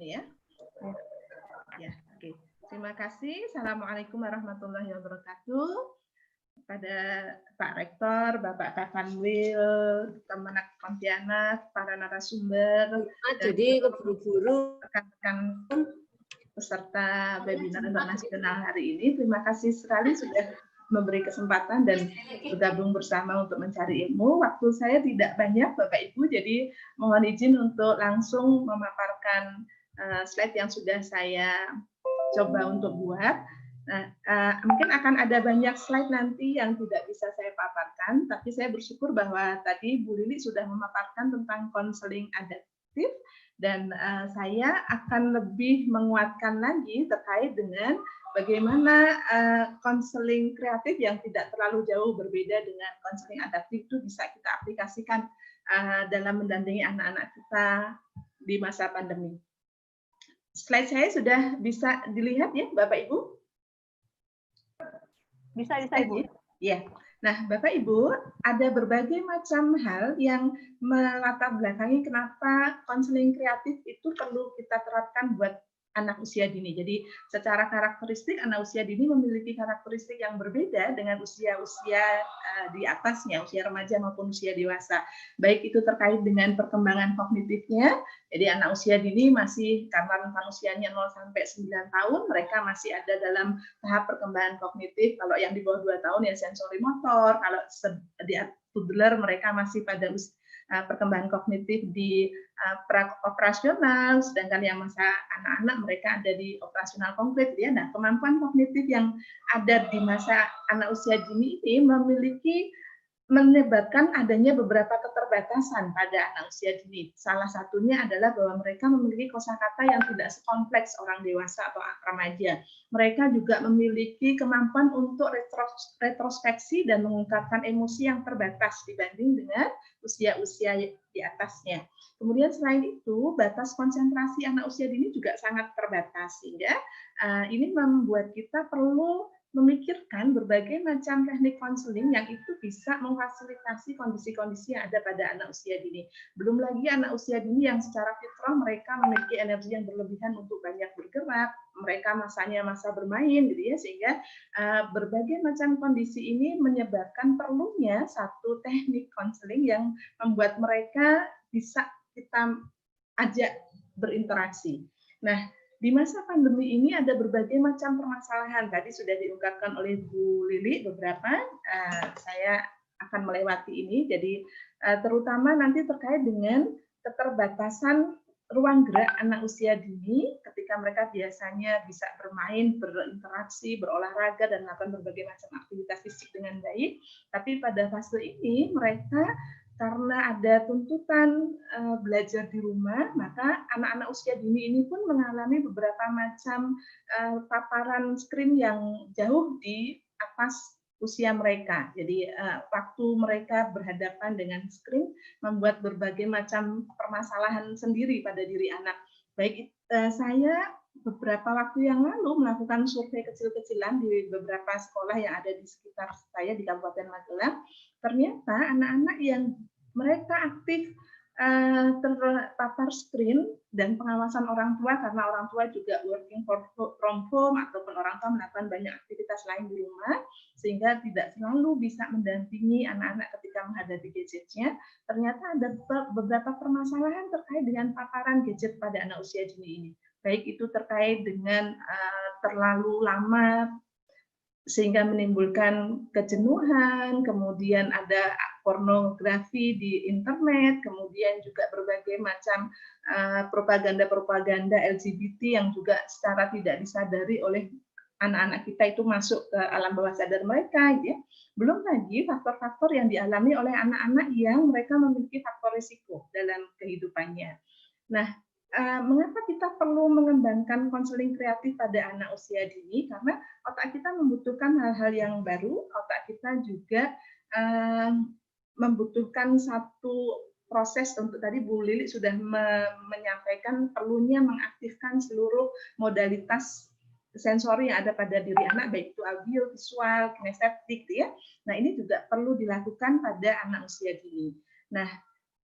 ya. Ya, oke. Terima kasih. Assalamualaikum warahmatullahi wabarakatuh. Kepada Pak Rektor, Bapak Kakanwil, Kemenak Pontianak, para narasumber, dan rekan-rekan peserta webinar internasional hari ini. Terima kasih sekali sudah memberi kesempatan dan bergabung bersama untuk mencari ilmu. Waktu saya tidak banyak, Bapak Ibu, jadi mohon izin untuk langsung memaparkan slide yang sudah saya coba untuk buat. Nah, mungkin akan ada banyak slide nanti yang tidak bisa saya paparkan, tapi saya bersyukur bahwa tadi Bu Lili sudah memaparkan tentang konseling adaptif, dan saya akan lebih menguatkan lagi terkait dengan bagaimana konseling kreatif yang tidak terlalu jauh berbeda dengan konseling adaptif itu bisa kita aplikasikan dalam mendampingi anak-anak kita di masa pandemi. Slide saya sudah bisa dilihat ya, Bapak Ibu? Bisa Ibu. Ya. Nah, Bapak Ibu, ada berbagai macam hal yang melatar belakangi kenapa konseling kreatif itu perlu kita terapkan buat anak usia dini. Jadi, secara karakteristik anak usia dini memiliki karakteristik yang berbeda dengan usia-usia di atasnya, usia remaja maupun usia dewasa. Baik itu terkait dengan perkembangan kognitifnya. Jadi anak usia dini masih, karena rentang usianya 0 sampai 9 tahun, mereka masih ada dalam tahap perkembangan kognitif. Kalau yang di bawah 2 tahun ya sensori motor, kalau di toddler mereka masih pada perkembangan kognitif di operasional, sedangkan yang masa anak-anak mereka ada di operasional konkret ya. Nah, kemampuan kognitif yang ada di masa anak usia dini ini menyebabkan adanya beberapa keterbatasan pada anak usia dini. Salah satunya adalah bahwa mereka memiliki kosakata yang tidak sekompleks orang dewasa atau remaja. Mereka juga memiliki kemampuan untuk retrospeksi dan mengungkapkan emosi yang terbatas dibanding dengan usia-usia di atasnya. Kemudian selain itu, batas konsentrasi anak usia dini juga sangat terbatas, sehingga ini membuat kita perlu memikirkan berbagai macam teknik konseling yang itu bisa memfasilitasi kondisi-kondisi yang ada pada anak usia dini. Belum lagi anak usia dini yang secara fitrah mereka memiliki energi yang berlebihan untuk banyak bergerak, mereka masanya masa bermain, gitu ya, sehingga berbagai macam kondisi ini menyebabkan perlunya satu teknik konseling yang membuat mereka bisa kita ajak berinteraksi. Nah, di masa pandemi ini ada berbagai macam permasalahan. Tadi sudah diungkapkan oleh Bu Lili beberapa, saya akan melewati ini. Jadi terutama nanti terkait dengan keterbatasan ruang gerak anak usia dini ketika mereka biasanya bisa bermain, berinteraksi, berolahraga, dan melakukan berbagai macam aktivitas fisik dengan baik. Tapi pada fase ini mereka karena ada tuntutan belajar di rumah, maka anak-anak usia dini ini pun mengalami beberapa macam paparan screen yang jauh di atas usia mereka. Jadi waktu mereka berhadapan dengan screen membuat berbagai macam permasalahan sendiri pada diri anak. Baik saya beberapa waktu yang lalu melakukan survei kecil-kecilan di beberapa sekolah yang ada di sekitar saya di Kabupaten Magelang. Ternyata anak-anak yang mereka aktif terpapar screen dan pengawasan orang tua, karena orang tua juga working from home ataupun orang tua melakukan banyak aktivitas lain di rumah, sehingga tidak selalu bisa mendampingi anak-anak ketika menghadapi gadgetnya. Ternyata ada beberapa permasalahan terkait dengan paparan gadget pada anak usia dini ini. Baik itu terkait dengan terlalu lama sehingga menimbulkan kejenuhan, kemudian ada pornografi di internet, kemudian juga berbagai macam propaganda-propaganda LGBT yang juga secara tidak disadari oleh anak-anak kita itu masuk ke alam bawah sadar mereka, ya. Belum lagi faktor-faktor yang dialami oleh anak-anak yang mereka memiliki faktor risiko dalam kehidupannya. Nah, mengapa kita perlu mengembangkan konseling kreatif pada anak usia dini? Karena otak kita membutuhkan hal-hal yang baru, otak kita juga membutuhkan satu proses. Untuk tadi Bu Lili sudah menyampaikan perlunya mengaktifkan seluruh modalitas sensori yang ada pada diri anak, baik itu audio, visual, kinestetik, ya. Nah, ini juga perlu dilakukan pada anak usia dini. Nah,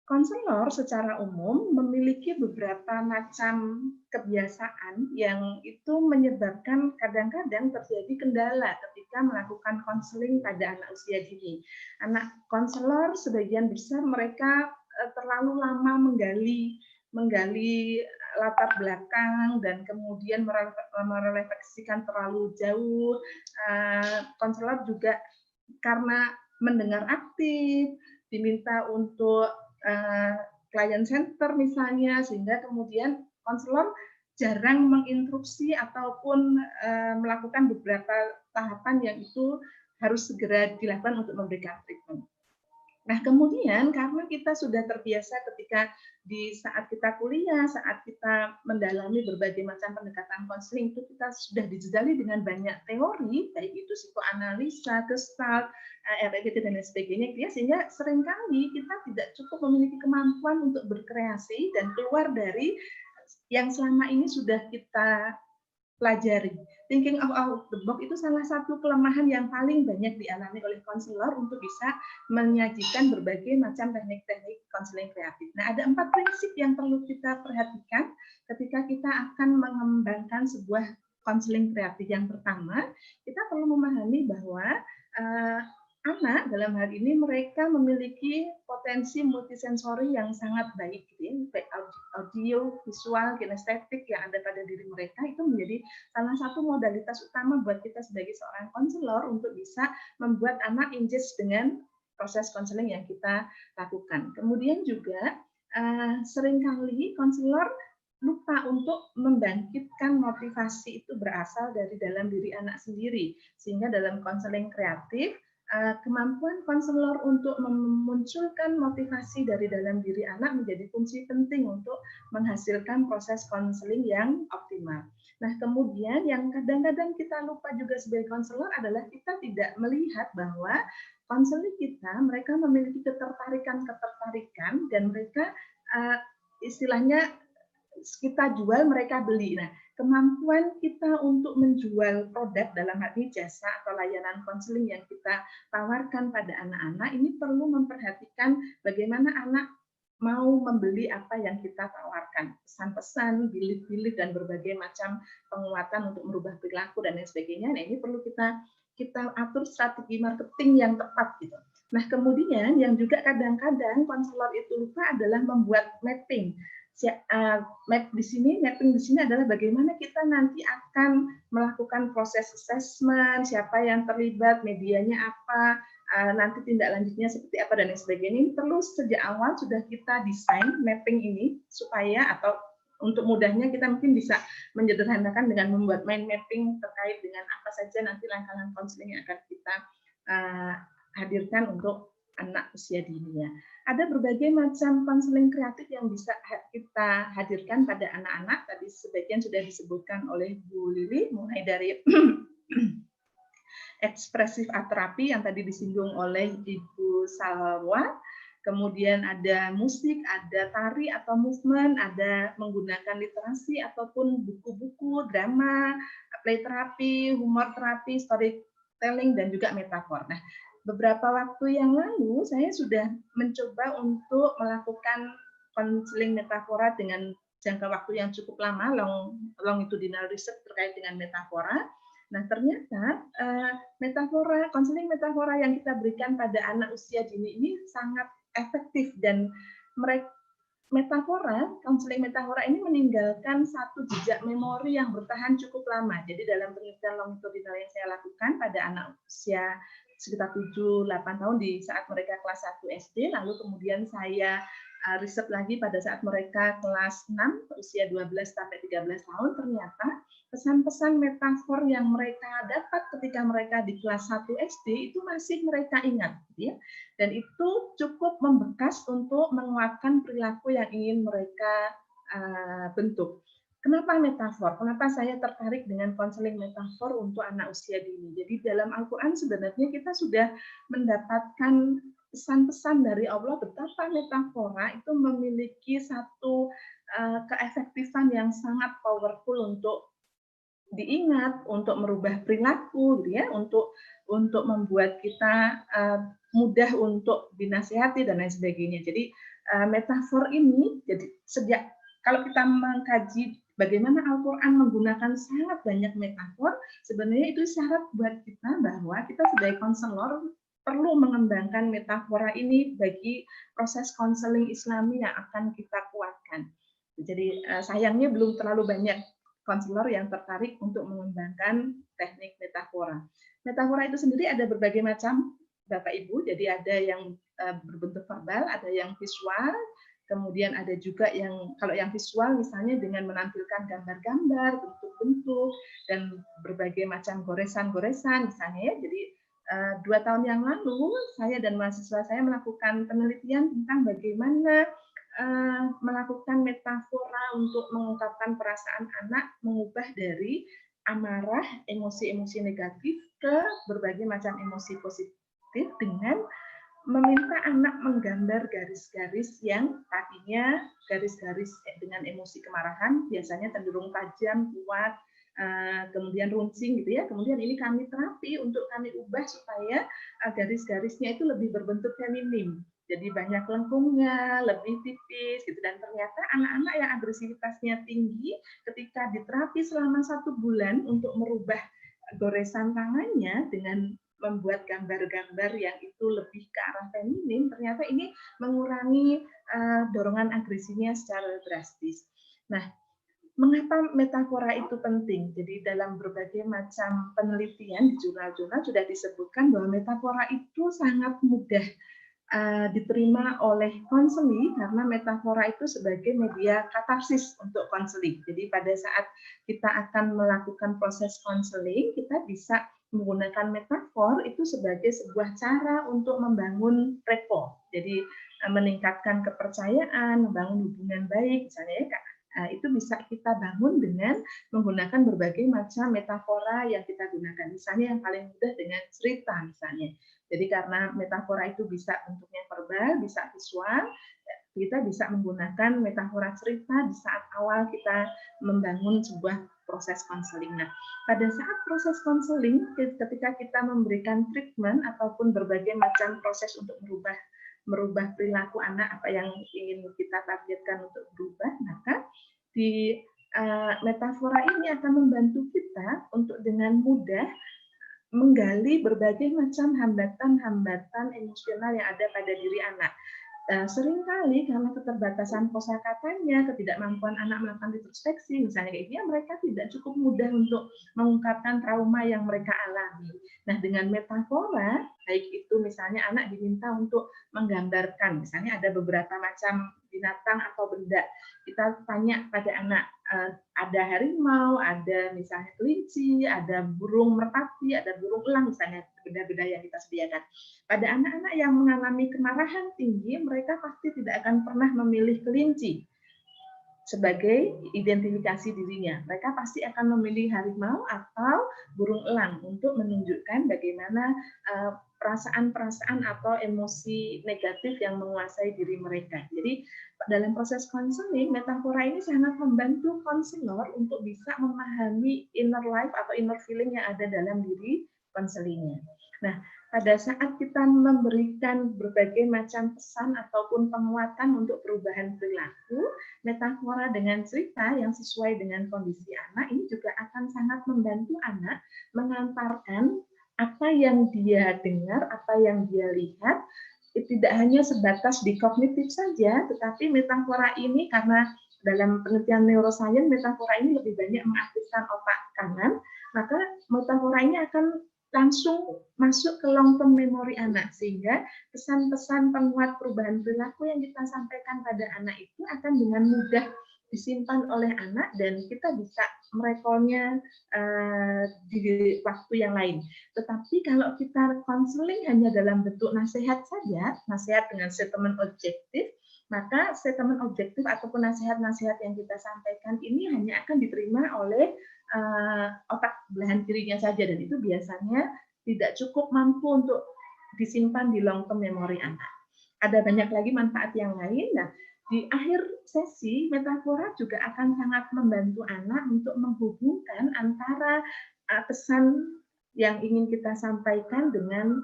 Konselor secara umum memiliki beberapa macam kebiasaan yang itu menyebabkan kadang-kadang terjadi kendala ketika melakukan konseling pada anak usia dini. Anak konselor sebagian besar mereka terlalu lama menggali latar belakang dan kemudian merefleksikan terlalu jauh. Konselor juga karena mendengar aktif, diminta untuk client center misalnya, sehingga kemudian konselor jarang menginstruksi ataupun melakukan beberapa tahapan yang itu harus segera dilakukan untuk memberikan treatment. Nah, kemudian karena kita sudah terbiasa ketika di saat kita kuliah, saat kita mendalami berbagai macam pendekatan konseling, itu kita sudah dijejali dengan banyak teori, baik itu psikoanalisa, gestalt, REBT, dan lain sebagainya, sehingga seringkali kita tidak cukup memiliki kemampuan untuk berkreasi dan keluar dari yang selama ini sudah kita pelajari. Thinking out of the box itu salah satu kelemahan yang paling banyak dialami oleh konselor untuk bisa menyajikan berbagai macam teknik-teknik konseling kreatif. Nah, ada 4 prinsip yang perlu kita perhatikan ketika kita akan mengembangkan sebuah konseling kreatif. Yang pertama, kita perlu memahami bahwa anak dalam hal ini mereka memiliki potensi multisensori yang sangat baik, baik audio, visual, kinestetik yang ada pada diri mereka itu menjadi salah satu modalitas utama buat kita sebagai seorang konselor untuk bisa membuat anak engage dengan proses konseling yang kita lakukan. Kemudian juga seringkali konselor lupa untuk membangkitkan motivasi itu berasal dari dalam diri anak sendiri, sehingga dalam konseling kreatif kemampuan konselor untuk memunculkan motivasi dari dalam diri anak menjadi kunci penting untuk menghasilkan proses konseling yang optimal. Nah, kemudian yang kadang-kadang kita lupa juga sebagai konselor adalah kita tidak melihat bahwa konseling kita mereka memiliki ketertarikan dan mereka istilahnya kita jual, mereka beli. Nah, kemampuan kita untuk menjual produk dalam hal ini jasa atau layanan konseling yang kita tawarkan pada anak-anak ini perlu memperhatikan bagaimana anak mau membeli apa yang kita tawarkan, pesan-pesan, bilik-bilik dan berbagai macam penguatan untuk merubah perilaku dan lain sebagainya. Nah, ini perlu kita atur strategi marketing yang tepat gitu. Nah, kemudian yang juga kadang-kadang konselor itu lupa adalah membuat mapping. Mapping di sini adalah bagaimana kita nanti akan melakukan proses assessment, siapa yang terlibat, medianya apa, nanti tindak lanjutnya seperti apa dan lain sebagainya. Ini perlu sejak awal sudah kita desain mapping ini supaya atau untuk mudahnya kita mungkin bisa menyederhanakan dengan membuat mind mapping terkait dengan apa saja nanti langkah-langkah konseling yang akan kita hadirkan untuk anak usia dini. Ada berbagai macam konseling kreatif yang bisa kita hadirkan pada anak-anak. Tadi sebagian sudah disebutkan oleh Bu Lili, mulai dari ekspresif art terapi yang tadi disinggung oleh Ibu Salwa, kemudian ada musik, ada tari atau movement, ada menggunakan literasi ataupun buku-buku, drama, play terapi, humor terapi, storytelling, dan juga metafor. Nah, beberapa waktu yang lalu saya sudah mencoba untuk melakukan konseling metafora dengan jangka waktu yang cukup lama, longitudinal research terkait dengan metafora. Nah, ternyata konseling metafora yang kita berikan pada anak usia dini ini sangat efektif dan konseling metafora ini meninggalkan satu jejak memori yang bertahan cukup lama. Jadi dalam penelitian longitudinal yang saya lakukan pada anak usia sekitar 7-8 tahun di saat mereka kelas 1 SD, lalu kemudian saya riset lagi pada saat mereka kelas 6, usia 12-13 tahun, ternyata pesan-pesan metafor yang mereka dapat ketika mereka di kelas 1 SD itu masih mereka ingat, ya. Dan itu cukup membekas untuk menguatkan perilaku yang ingin mereka bentuk. Kenapa metafor? Kenapa saya tertarik dengan konseling metafor untuk anak usia dini? Jadi dalam Al-Quran sebenarnya kita sudah mendapatkan pesan-pesan dari Allah betapa metafora itu memiliki satu keefektifan yang sangat powerful untuk diingat, untuk merubah perilaku, ya, untuk membuat kita mudah untuk dinasihati dan lain sebagainya. Jadi metafor ini, jadi sejak kalau kita mengkaji bagaimana Al-Quran menggunakan sangat banyak metafor, sebenarnya itu syarat buat kita bahwa kita sebagai konselor perlu mengembangkan metafora ini bagi proses konseling Islami yang akan kita kuatkan. Jadi sayangnya belum terlalu banyak konselor yang tertarik untuk mengembangkan teknik metafora. Metafora itu sendiri ada berbagai macam, Bapak Ibu. Jadi ada yang berbentuk verbal, ada yang visual, kemudian ada juga yang kalau yang visual misalnya dengan menampilkan gambar-gambar, bentuk-bentuk, dan berbagai macam goresan-goresan misalnya ya. Jadi 2 tahun yang lalu saya dan mahasiswa saya melakukan penelitian tentang bagaimana melakukan metafora untuk mengungkapkan perasaan anak, mengubah dari amarah, emosi-emosi negatif ke berbagai macam emosi positif dengan meminta anak menggambar garis-garis yang tadinya garis-garis dengan emosi kemarahan, biasanya cenderung tajam, kuat, kemudian runcing gitu ya. Kemudian ini kami terapi untuk kami ubah supaya garis-garisnya itu lebih berbentuk feminim. Jadi banyak lengkungnya, lebih tipis gitu. Dan ternyata anak-anak yang agresivitasnya tinggi ketika diterapi selama 1 bulan untuk merubah goresan tangannya dengan membuat gambar-gambar yang itu lebih ke arah feminim, ternyata ini mengurangi dorongan agresinya secara drastis. Nah, mengapa metafora itu penting? Jadi dalam berbagai macam penelitian di jurnal-jurnal sudah disebutkan bahwa metafora itu sangat mudah diterima oleh konseli karena metafora itu sebagai media katarsis untuk konseli. Jadi pada saat kita akan melakukan proses konseling, kita bisa menggunakan metafor itu sebagai sebuah cara untuk membangun rapport. Jadi meningkatkan kepercayaan, membangun hubungan baik, misalnya ya Kak. Itu bisa kita bangun dengan menggunakan berbagai macam metafora yang kita gunakan. Misalnya yang paling mudah dengan cerita misalnya. Jadi karena metafora itu bisa bentuknya verbal, bisa visual, kita bisa menggunakan metafora cerita di saat awal kita membangun sebuah proses konseling. Nah, pada saat proses konseling, ketika kita memberikan treatment ataupun berbagai macam proses untuk merubah perilaku anak apa yang ingin kita targetkan untuk berubah, maka di metafora ini akan membantu kita untuk dengan mudah menggali berbagai macam hambatan-hambatan emosional yang ada pada diri anak. Seringkali karena keterbatasan kosakatanya, ketidakmampuan anak melakukan introspeksi, misalnya kayak dia mereka tidak cukup mudah untuk mengungkapkan trauma yang mereka alami. Nah, dengan metafora, baik itu misalnya anak diminta untuk menggambarkan, misalnya ada beberapa macam binatang atau benda. Kita tanya pada anak, ada harimau, ada misalnya kelinci, ada burung merpati, ada burung elang, misalnya benda-benda yang kita sediakan. Pada anak-anak yang mengalami kemarahan tinggi, mereka pasti tidak akan pernah memilih kelinci sebagai identifikasi dirinya. Mereka pasti akan memilih harimau atau burung elang untuk menunjukkan bagaimana perasaan-perasaan atau emosi negatif yang menguasai diri mereka. Jadi dalam proses konseling, metafora ini sangat membantu konselor untuk bisa memahami inner life atau inner feeling yang ada dalam diri konselingnya. Nah, pada saat kita memberikan berbagai macam pesan ataupun penguatan untuk perubahan perilaku, metafora dengan cerita yang sesuai dengan kondisi anak ini juga akan sangat membantu anak mengantarkan apa yang dia dengar, apa yang dia lihat, tidak hanya sebatas di kognitif saja, tetapi metafora ini karena dalam penelitian neuroscience, metafora ini lebih banyak mengaktifkan otak kanan, maka metafora ini akan langsung masuk ke long term memory anak, sehingga pesan-pesan penguat perubahan perilaku yang kita sampaikan pada anak itu akan dengan mudah disimpan oleh anak dan kita bisa merekolnya di waktu yang lain. Tetapi kalau kita konseling hanya dalam bentuk nasihat saja, nasihat dengan statement objektif, maka statement objektif ataupun nasihat-nasihat yang kita sampaikan ini hanya akan diterima oleh otak belahan kirinya saja, dan itu biasanya tidak cukup mampu untuk disimpan di long term memory anak. Ada banyak lagi manfaat yang lain. Nah, di akhir sesi, metafora juga akan sangat membantu anak untuk menghubungkan antara pesan yang ingin kita sampaikan dengan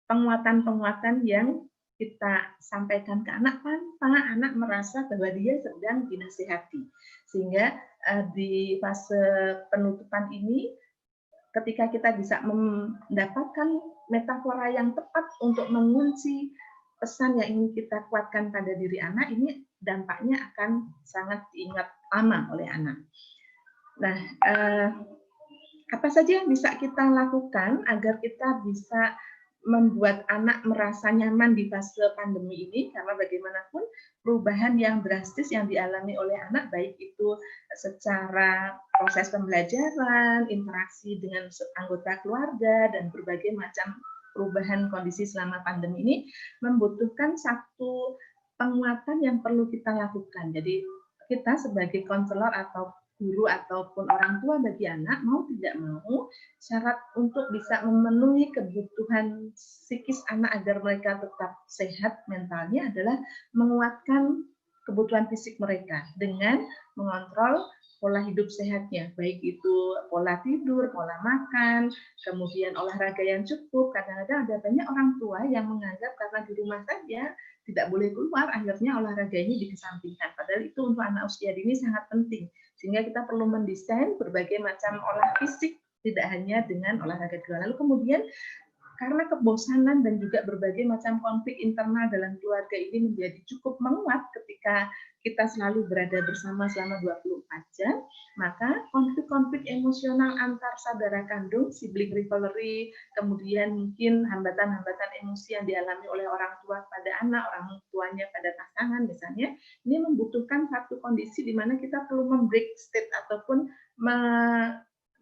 penguatan-penguatan yang kita sampaikan ke anak tanpa anak merasa bahwa dia sedang dinasihati. Sehingga di fase penutupan ini, ketika kita bisa mendapatkan metafora yang tepat untuk mengunci pesan yang ingin kita kuatkan pada diri anak, ini dampaknya akan sangat diingat lama oleh anak. Nah, apa saja yang bisa kita lakukan agar kita bisa membuat anak merasa nyaman di fase pandemi ini, karena bagaimanapun perubahan yang drastis yang dialami oleh anak, baik itu secara proses pembelajaran, interaksi dengan anggota keluarga, dan berbagai macam perubahan kondisi selama pandemi ini, membutuhkan satu penguatan yang perlu kita lakukan. Jadi kita sebagai konselor atau guru ataupun orang tua bagi anak, mau tidak mau, syarat untuk bisa memenuhi kebutuhan psikis anak agar mereka tetap sehat mentalnya adalah menguatkan kebutuhan fisik mereka dengan mengontrol pola hidup sehatnya, baik itu pola tidur, pola makan, kemudian olahraga yang cukup. Kadang-kadang ada banyak orang tua yang menganggap karena di rumah saja tidak boleh keluar, akhirnya olahraga ini dikesampingkan. Padahal itu untuk anak usia dini sangat penting. Sehingga kita perlu mendesain berbagai macam olah fisik, tidak hanya dengan olahraga gerak. Lalu kemudian karena kebosanan dan juga berbagai macam konflik internal dalam keluarga ini menjadi cukup menguat ketika kita selalu berada bersama selama 24 jam, maka konflik-konflik emosional antar saudara kandung, sibling rivalry, kemudian mungkin hambatan-hambatan emosi yang dialami oleh orang tua pada anak, orang tuanya pada pasangan misalnya, ini membutuhkan satu kondisi di mana kita perlu membreak state ataupun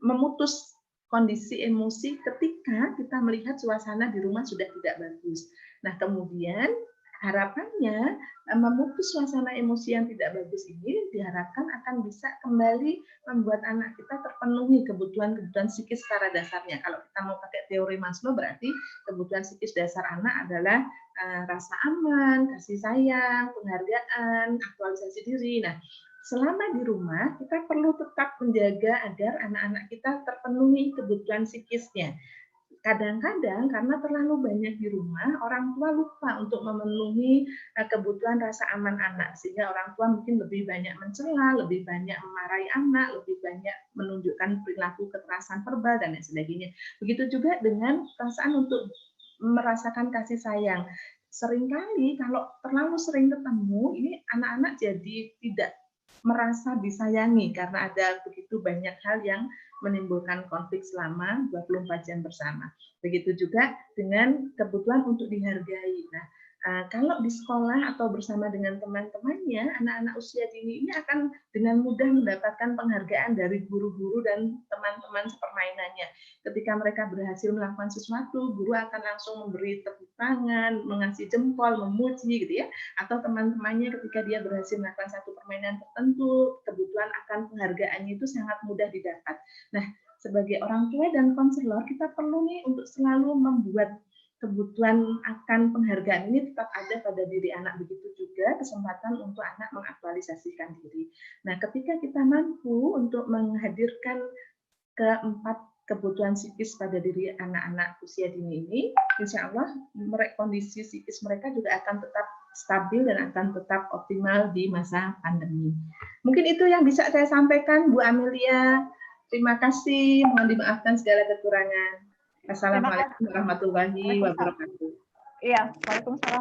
memutus kondisi emosi ketika kita melihat suasana di rumah sudah tidak bagus. Nah, kemudian harapannya memutus suasana emosi yang tidak bagus ini diharapkan akan bisa kembali membuat anak kita terpenuhi kebutuhan-kebutuhan psikis secara dasarnya. Kalau kita mau pakai teori Maslow, berarti kebutuhan psikis dasar anak adalah rasa aman, kasih sayang, penghargaan, aktualisasi diri. Nah, selama di rumah, kita perlu tetap menjaga agar anak-anak kita terpenuhi kebutuhan psikisnya. Kadang-kadang karena terlalu banyak di rumah, orang tua lupa untuk memenuhi kebutuhan rasa aman anak, sehingga orang tua mungkin lebih banyak mencela, lebih banyak memarahi anak, lebih banyak menunjukkan perilaku kekerasan verbal dan lain sebagainya. Begitu juga dengan perasaan untuk merasakan kasih sayang. Seringkali kalau terlalu sering ketemu, ini anak-anak jadi tidak merasa disayangi karena ada begitu banyak hal yang menimbulkan konflik selama 24 jam bersama. Begitu juga dengan kebutuhan untuk dihargai. Nah, kalau di sekolah atau bersama dengan teman-temannya, anak-anak usia dini ini akan dengan mudah mendapatkan penghargaan dari guru-guru dan teman-teman sepermainannya. Ketika mereka berhasil melakukan sesuatu, guru akan langsung memberi tepuk tangan, mengasih jempol, memuji gitu ya. Atau teman-temannya ketika dia berhasil melakukan satu permainan tertentu, kebutuhan akan penghargaannya itu sangat mudah didapat. Nah, sebagai orang tua dan konselor, kita perlu nih untuk selalu membuat kebutuhan akan penghargaan ini tetap ada pada diri anak. Begitu juga kesempatan untuk anak mengaktualisasikan diri. Nah, ketika kita mampu untuk menghadirkan keempat kebutuhan psikis pada diri anak-anak usia dini ini, insya Allah kondisi psikis mereka juga akan tetap stabil dan akan tetap optimal di masa pandemi. Mungkin itu yang bisa saya sampaikan, Bu Amelia. Terima kasih, mohon dimaafkan segala kekurangan. Assalamualaikum warahmatullahi wabarakatuh. Iya, waalaikumsalam.